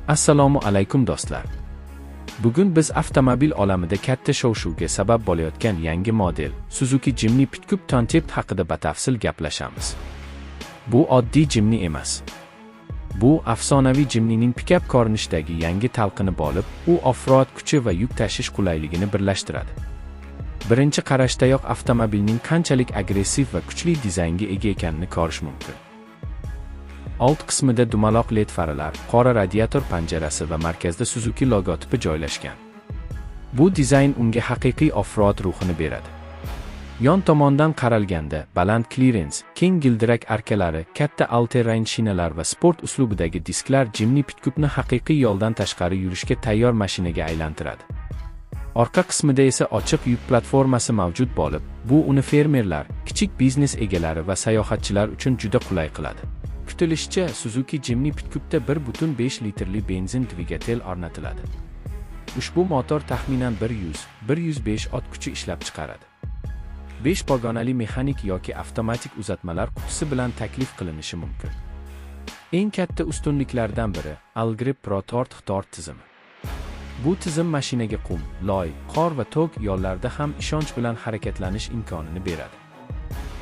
Assalomu alaykum do'stlar. Bugun biz avtomobil olamida katta shov-shuvga sabab bo'layotgan yangi model Suzuki Jimny Pickup Concept haqida batafsil gaplashamiz. Bu oddiy Jimny emas. Bu afsonaviy Jimny'ning pikap ko'rinishdagi yangi talqini bo'lib, u off-road kuchi va yuk tashish qulayligini birlashtiradi. Birinchi qarashdayoq avtomobilning qanchalik agressiv va kuchli dizaynga ega ekanini ko'rish mumkin. Old qismida dumaloq LED farlar, qora radiator panjarasi va markazda Suzuki logotipi joylashgan. Bu dizayn unga haqiqiy off-road ruhini beradi. Yon tomondan qaralganda, baland clearance, keng gildirak arkalari, katta all-terrain shinalar va sport uslubidagi disklar Jimny Pickupni haqiqiy yo'ldan tashqari yurishga tayyor mashinaga aylantiradi. Orqa qismida esa ochiq yuk platformasi mavjud bo'lib, bu uni fermerlar, kichik biznes egalari va sayohatchilar uchun juda qulay qiladi. Kutilishicha, Suzuki Jimny Pickupda 1.5 litrli benzin dvigatel o'rnatiladi. Ushbu motor taxminan 100-105 ot kuchi ishlab chiqaradi. 5 pogonali mexanik yoki avtomatik uzatmalar qutisi bilan taklif qilinishi mumkin. Eng katta ustunliklardan biri Allgrip Pro tortiq-tort tizimi. Bu tizim mashinaga qum, loy, qor va tog yo'llarda ham ishonch bilan harakatlanish imkonini beradi.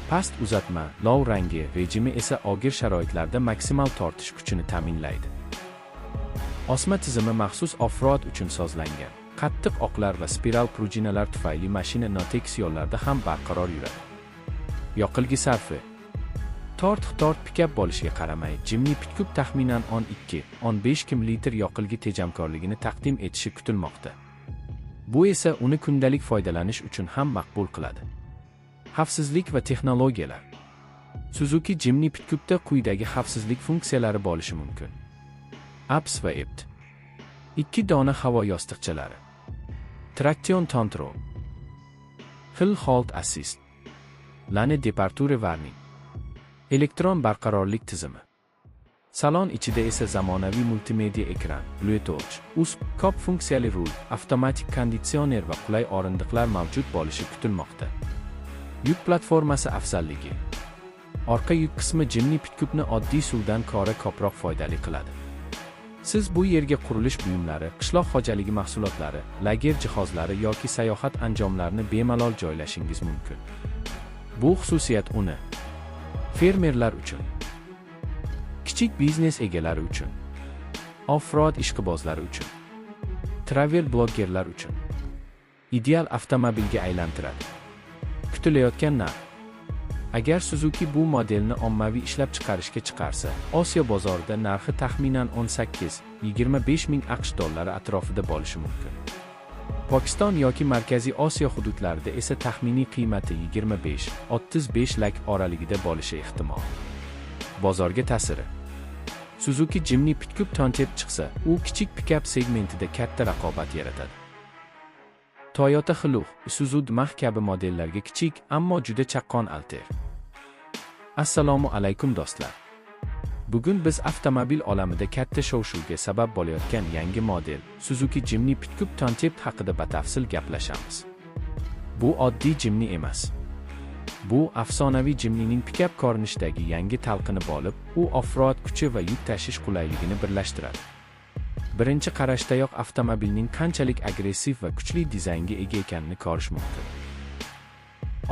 Past uzatma, lov rangi rejimi esa og'ir sharoitlarda maksimal tortish kuchini ta'minlaydi. Osma tizimi maxsus off-road uchun sozlangan. Qattiq oqlar va spiral prujinalar tufayli mashina notekis yo'llarda ham barqaror yuradi. Yoqilgi sarfi. Tortiq-tort pikap bo'lishiga qaramay, Jimny Pickup taxminan 12-15 litr yoqilgi tejamkorligini taqdim etishi kutilmoqda. Bu esa uni kundalik foydalanish uchun ham maqbul qiladi. Xavfsizlik va texnologiyalar. Suzuki Jimny Pickupda quyidagi xavfsizlik funksiyalari bo'lishi mumkin. ABS va EPT. 2 dona havo yostiqchalari. Traction control. Hill Halt Assist. Lane Departure Warning. Elektron barqarorlik tizimi. Salon ichida esa zamonaviy multimedia ekran, Bluetooth, USB, kop funksiyali rul, avtomatik konditsioner va qulay o'rindiqlar mavjud bo'lishi kutilmoqda. Yuk platformasi afzalligi. Orqa yuk qismi Jimny Pickupni oddiy suvdan ko'ra ko'proq foydali qiladi. Siz bu yerga qurilish buyumlari, qishloq xo'jaligi mahsulotlari, lager jihozlari yoki sayohat anjomlarini bemalol joylashingiz mumkin. Bu xususiyat uni fermerlar uchun, kichik biznes egalari uchun, off-road ishqibozlari uchun, travel bloggerlar uchun ideal avtomobilga aylantiradi. Kutilayotgan narx. Agar Suzuki bu modelni ommaviy ishlab chiqarishga chiqarsa, Osiyo bozorida narxi taxminan 18-25 ming AQSh dollari atrofida bo'lishi mumkin. Pokiston yoki Markaziy Osiyo hududlarida esa taxminiy qiymati 25-35 lakh oraligida bo'lishi ehtimol. Bozorga ta'siri. Suzuki Jimny Pickup Concept chiqsa, u kichik pikap segmentida katta raqobat yaratadi. Toyota Hilux, Isuzu Mach kabi modellarga kichik, ammo juda chaqqon alternativ. Assalomu alaykum do'stlar. Bugun biz avtomobil olamida katta shov-shuvga sabab bo'layotgan yangi model Suzuki Jimny Pickup Concept haqida batafsil gaplashamiz. Bu oddiy Jimny emas. Bu afsonaviy Jimny'ning pikap ko'rinishdagi yangi talqini bo'lib, u off-road kuchi va yuk tashish qulayligini birlashtiradi. Birinchi qarashdayoq avtomobilning qanchalik agressiv va kuchli dizaynga ega ekanini ko'rish mumkin.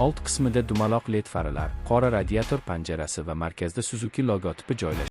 Old qismida dumaloq LED farlar, qora radiator panjarasi va markazda Suzuki logotipi joylashgan.